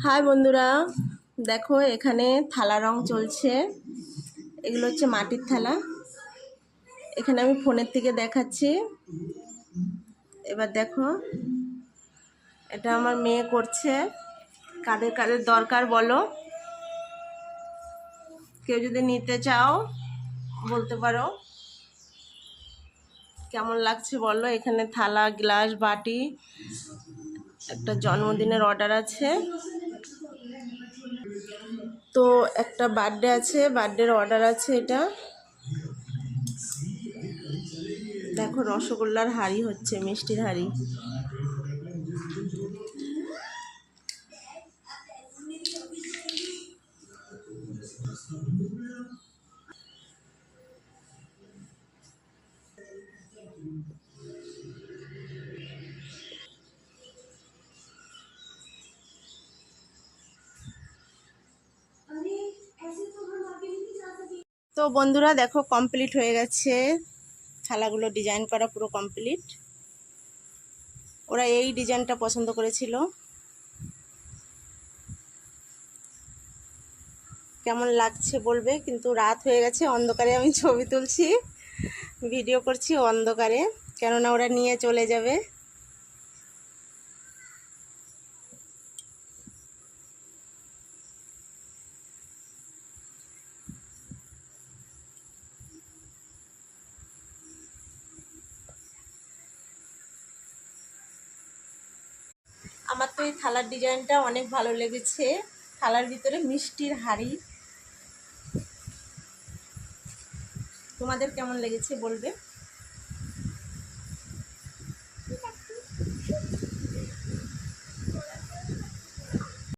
High বন্ধুরা, দেখো এখানে থালা রং চলছে। এগুলো হচ্ছে মাটির থালা। এখানে আমি ফোনের থেকে দেখাচ্ছি। এবার দেখো, এটা আমার মেয়ে করছে। কাদের কাদের দরকার বলো, কেউ যদি নিতে চাও বলতে পারো। কেমন লাগছে বলো। এখানে থালা, গ্লাস, বাটি। একটা জন্মদিনের অর্ডার আছে, তো একটা বার্থডে আছে, বার্থডের অর্ডার আছে। এটা দেখো, রসগোল্লার হাঁড়ি হচ্ছে, মিষ্টির হাঁড়ি। তো বন্ধুরা দেখো, কমপ্লিট হয়ে গেছে। থালাগুলো ডিজাইন করা পুরো কমপ্লিট। ওরা এই ডিজাইনটা পছন্দ করেছিল। কেমন লাগছে বলবে। কিন্তু রাত হয়ে গেছে, অন্ধকারে আমি ছবি তুলছি, ভিডিও করছি অন্ধকারে, কেননা ওরা নিয়ে চলে যাবে। আমার তো এই থালার ডিজাইনটা অনেক ভালো লেগেছে। থালার ভিতরে মিষ্টির হাঁড়ি। তোমাদের কেমন লেগেছে বলবে।